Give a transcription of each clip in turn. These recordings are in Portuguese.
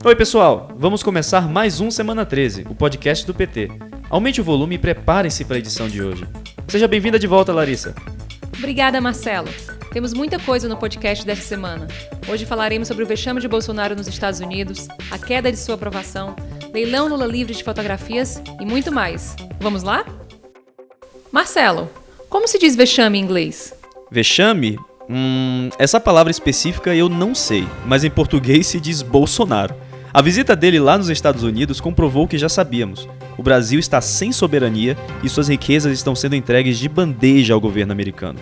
Oi pessoal, vamos começar mais um Semana 13, o podcast do PT. Aumente o volume e preparem-se para a edição de hoje. Seja bem-vinda de volta, Larissa. Obrigada, Marcelo. Temos muita coisa no podcast desta semana. Hoje falaremos sobre o vexame de Bolsonaro nos Estados Unidos, a queda de sua aprovação, leilão Lula livre de fotografias e muito mais. Vamos lá? Marcelo, como se diz vexame em inglês? Vexame? Essa palavra específica eu não sei, mas em português se diz Bolsonaro. A visita dele lá nos Estados Unidos comprovou o que já sabíamos. O Brasil está sem soberania e suas riquezas estão sendo entregues de bandeja ao governo americano.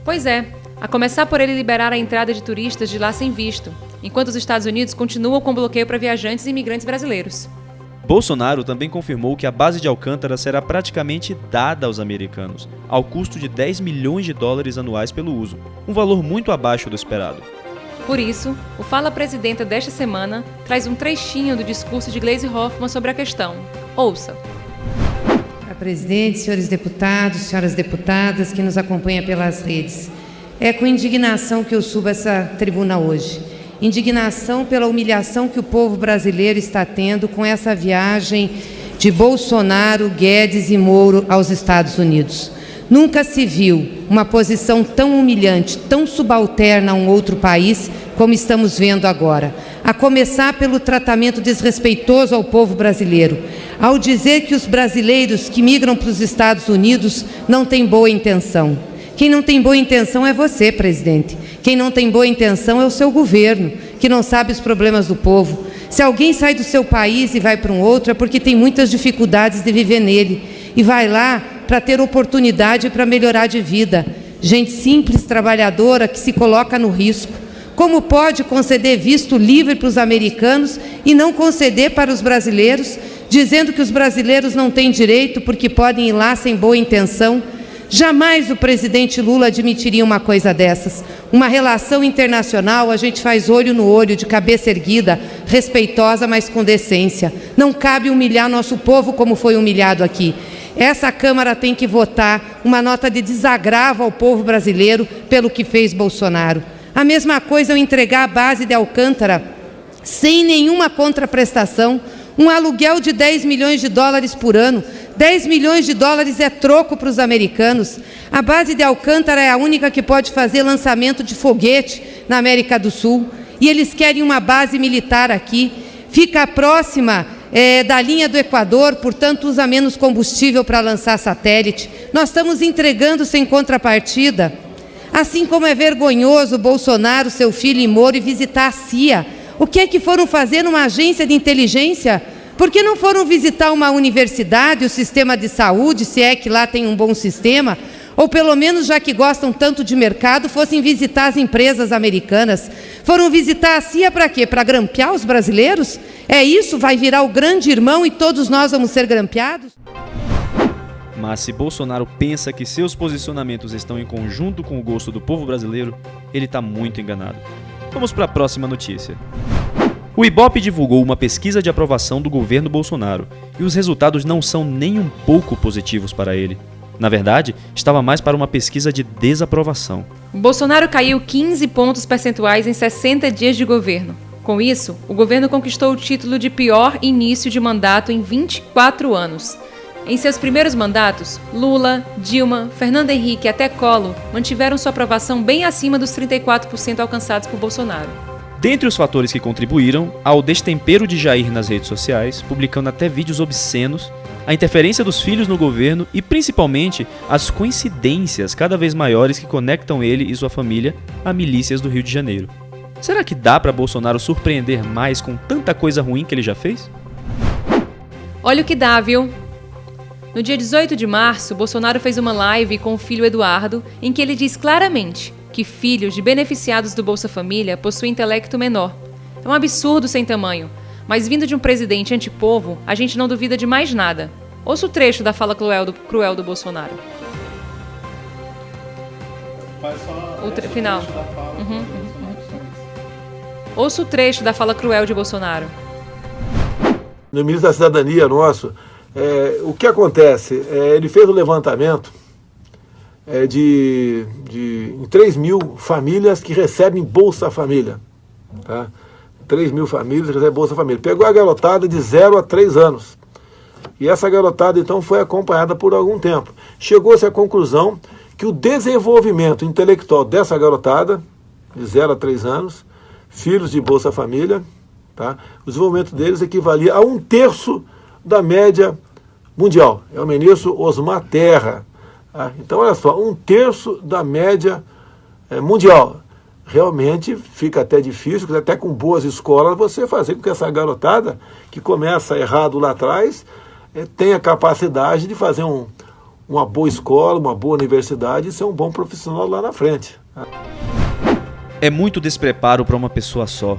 Pois é, a começar por ele liberar a entrada de turistas de lá sem visto, enquanto os Estados Unidos continuam com bloqueio para viajantes e imigrantes brasileiros. Bolsonaro também confirmou que a base de Alcântara será praticamente dada aos americanos, ao custo de 10 milhões de dólares anuais pelo uso, um valor muito abaixo do esperado. Por isso, o Fala Presidenta desta semana traz um trechinho do discurso de Gleisi Hoffmann sobre a questão. Ouça. Presidente, senhores deputados, senhoras deputadas que nos acompanham pelas redes, é com indignação que eu subo essa tribuna hoje. Indignação pela humilhação que o povo brasileiro está tendo com essa viagem de Bolsonaro, Guedes e Moro aos Estados Unidos. Nunca se viu uma posição tão humilhante, tão subalterna a um outro país como estamos vendo agora. A começar pelo tratamento desrespeitoso ao povo brasileiro, ao dizer que os brasileiros que migram para os Estados Unidos não têm boa intenção. Quem não tem boa intenção é você, presidente. Quem não tem boa intenção é o seu governo, que não sabe os problemas do povo. Se alguém sai do seu país e vai para um outro, é porque tem muitas dificuldades de viver nele. E vai lá para ter oportunidade para melhorar de vida. Gente simples, trabalhadora, que se coloca no risco. Como pode conceder visto livre para os americanos e não conceder para os brasileiros, dizendo que os brasileiros não têm direito porque podem ir lá sem boa intenção? Jamais o presidente Lula admitiria uma coisa dessas. Uma relação internacional a gente faz olho no olho, de cabeça erguida, respeitosa, mas com decência. Não cabe humilhar nosso povo como foi humilhado aqui. Essa Câmara tem que votar uma nota de desagravo ao povo brasileiro pelo que fez Bolsonaro. A mesma coisa é entregar a base de Alcântara sem nenhuma contraprestação, um aluguel de 10 milhões de dólares por ano. 10 milhões de dólares é troco para os americanos. A base de Alcântara é a única que pode fazer lançamento de foguete na América do Sul. E eles querem uma base militar aqui. Fica próxima da linha do Equador, portanto usa menos combustível para lançar satélite. Nós estamos entregando sem contrapartida. Assim como é vergonhoso Bolsonaro, seu filho e Moro ir visitar a CIA. O que é que foram fazer numa agência de inteligência? Por que não foram visitar uma universidade, o sistema de saúde, se é que lá tem um bom sistema? Ou pelo menos, já que gostam tanto de mercado, fossem visitar as empresas americanas. Foram visitar a CIA para quê? Para grampear os brasileiros? É isso? Vai virar o grande irmão e todos nós vamos ser grampeados? Mas se Bolsonaro pensa que seus posicionamentos estão em conjunto com o gosto do povo brasileiro, ele está muito enganado. Vamos para a próxima notícia. O Ibope divulgou uma pesquisa de aprovação do governo Bolsonaro e os resultados não são nem um pouco positivos para ele. Na verdade, estava mais para uma pesquisa de desaprovação. Bolsonaro caiu 15 pontos percentuais em 60 dias de governo. Com isso, o governo conquistou o título de pior início de mandato em 24 anos. Em seus primeiros mandatos, Lula, Dilma, Fernando Henrique e até Collor mantiveram sua aprovação bem acima dos 34% alcançados por Bolsonaro. Dentre os fatores que contribuíram, há o destempero de Jair nas redes sociais, publicando até vídeos obscenos, a interferência dos filhos no governo e, principalmente, as coincidências cada vez maiores que conectam ele e sua família a milícias do Rio de Janeiro. Será que dá para Bolsonaro surpreender mais com tanta coisa ruim que ele já fez? Olha o que dá, viu? No dia 18 de março, Bolsonaro fez uma live com o filho Eduardo, em que ele diz claramente que filhos de beneficiados do Bolsa Família possuem intelecto menor. É um absurdo sem tamanho, mas vindo de um presidente antipovo, a gente não duvida de mais nada. Ouça o trecho da fala cruel do Bolsonaro. Final. Ouça o trecho da fala cruel de Bolsonaro. No ministro da Cidadania nosso, o que acontece? Ele fez o levantamento em 3 mil famílias que recebem Bolsa Família. Tá? 3 mil famílias recebem Bolsa Família. Pegou a garotada de 0 a 3 anos. E essa garotada, então, foi acompanhada por algum tempo. Chegou-se à conclusão que o desenvolvimento intelectual dessa garotada, de 0 a 3 anos, filhos de Bolsa Família, tá? O desenvolvimento deles equivalia a 1/3 da média mundial. É o ministro Osmar Terra. Tá? Então, olha só, 1/3 da média mundial. Realmente fica até difícil, até com boas escolas, você fazer com que essa garotada, que começa errado lá atrás, tenha capacidade de fazer uma boa escola, uma boa universidade e ser um bom profissional lá na frente. É muito despreparo para uma pessoa só.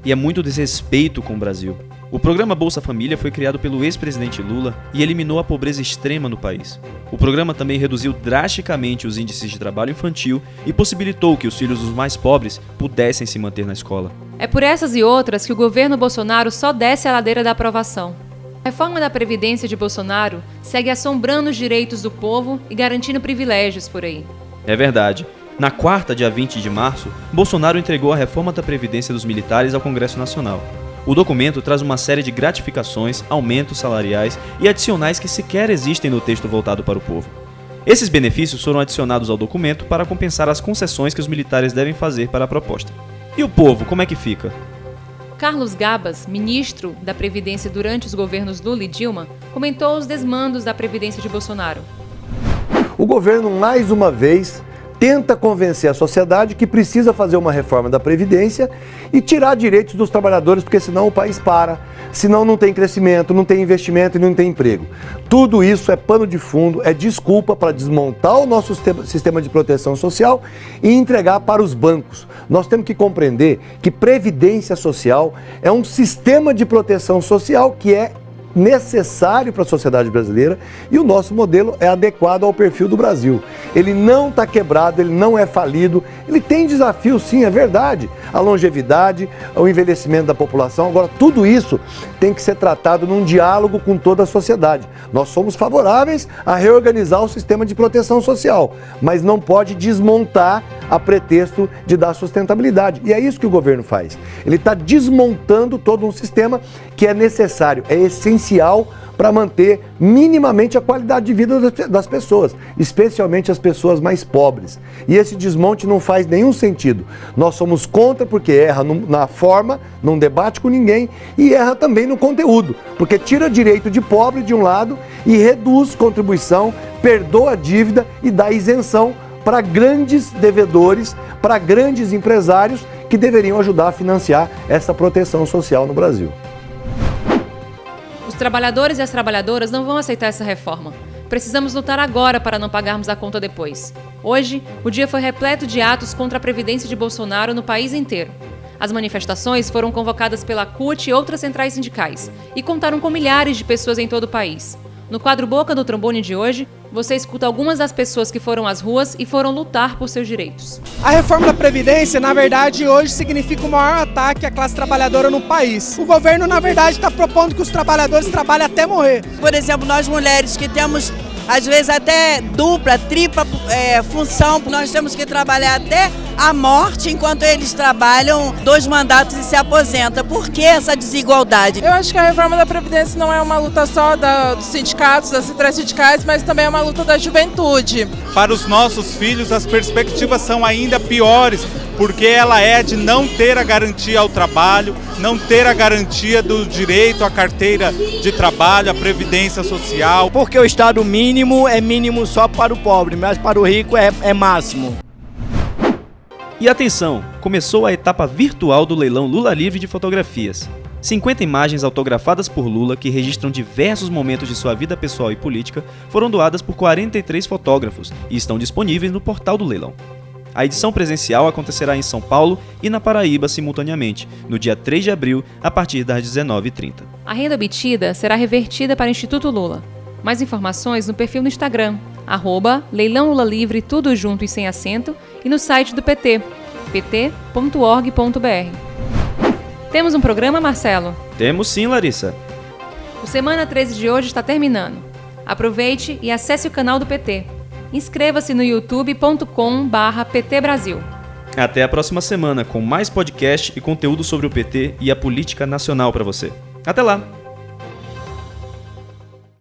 E é muito desrespeito com o Brasil. O programa Bolsa Família foi criado pelo ex-presidente Lula e eliminou a pobreza extrema no país. O programa também reduziu drasticamente os índices de trabalho infantil e possibilitou que os filhos dos mais pobres pudessem se manter na escola. É por essas e outras que o governo Bolsonaro só desce a ladeira da aprovação. A reforma da Previdência de Bolsonaro segue assombrando os direitos do povo e garantindo privilégios por aí. É verdade. Na quarta, dia 20 de março, Bolsonaro entregou a reforma da Previdência dos militares ao Congresso Nacional. O documento traz uma série de gratificações, aumentos salariais e adicionais que sequer existem no texto voltado para o povo. Esses benefícios foram adicionados ao documento para compensar as concessões que os militares devem fazer para a proposta. E o povo, como é que fica? Carlos Gabas, ministro da Previdência durante os governos Lula e Dilma, comentou os desmandos da Previdência de Bolsonaro. O governo, mais uma vez, tenta convencer a sociedade que precisa fazer uma reforma da Previdência e tirar direitos dos trabalhadores, porque senão o país para, senão não tem crescimento, não tem investimento e não tem emprego. Tudo isso é pano de fundo, é desculpa para desmontar o nosso sistema de proteção social e entregar para os bancos. Nós temos que compreender que Previdência Social é um sistema de proteção social que é necessário para a sociedade brasileira e o nosso modelo é adequado ao perfil do Brasil. Ele não está quebrado, ele não é falido, ele tem desafios sim, é verdade. A longevidade, o envelhecimento da população, agora tudo isso tem que ser tratado num diálogo com toda a sociedade. Nós somos favoráveis a reorganizar o sistema de proteção social, mas não pode desmontar a pretexto de dar sustentabilidade. E é isso que o governo faz. Ele está desmontando todo um sistema que é necessário, é essencial para manter minimamente a qualidade de vida das pessoas, especialmente as pessoas mais pobres. E esse desmonte não faz nenhum sentido. Nós somos contra porque erra na forma, não debate com ninguém, e erra também no conteúdo, porque tira direito de pobre de um lado e reduz contribuição, perdoa a dívida e dá isenção para grandes devedores, para grandes empresários que deveriam ajudar a financiar essa proteção social no Brasil. Os trabalhadores e as trabalhadoras não vão aceitar essa reforma. Precisamos lutar agora para não pagarmos a conta depois. Hoje, o dia foi repleto de atos contra a Previdência de Bolsonaro no país inteiro. As manifestações foram convocadas pela CUT e outras centrais sindicais e contaram com milhares de pessoas em todo o país. No quadro Boca do Trombone de hoje, você escuta algumas das pessoas que foram às ruas e foram lutar por seus direitos. A reforma da Previdência, na verdade, hoje significa o maior ataque à classe trabalhadora no país. O governo, na verdade, está propondo que os trabalhadores trabalhem até morrer. Por exemplo, nós mulheres que temos, às vezes, até dupla, tripla função, nós temos que trabalhar até a morte, enquanto eles trabalham 2 mandatos e se aposentam. Por que essa desigualdade? Eu acho que a reforma da Previdência não é uma luta só dos sindicatos, das centrais sindicais, mas também é uma luta da juventude. Para os nossos filhos, as perspectivas são ainda piores, porque ela é de não ter a garantia ao trabalho, não ter a garantia do direito à carteira de trabalho, à previdência social. Porque o estado mínimo é mínimo só para o pobre, mas para o rico é máximo. E atenção, começou a etapa virtual do leilão Lula Livre de fotografias. 50 imagens autografadas por Lula, que registram diversos momentos de sua vida pessoal e política, foram doadas por 43 fotógrafos e estão disponíveis no portal do leilão. A edição presencial acontecerá em São Paulo e na Paraíba simultaneamente, no dia 3 de abril, a partir das 19h30. A renda obtida será revertida para o Instituto Lula. Mais informações no perfil no Instagram, @leilão Lula Livre, tudo junto e sem acento, e no site do PT, pt.org.br. Temos um programa, Marcelo? Temos sim, Larissa. O Semana 13 de hoje está terminando. Aproveite e acesse o canal do PT. Inscreva-se no youtube.com/PT Brasil. Até a próxima semana com mais podcast e conteúdo sobre o PT e a política nacional para você. Até lá!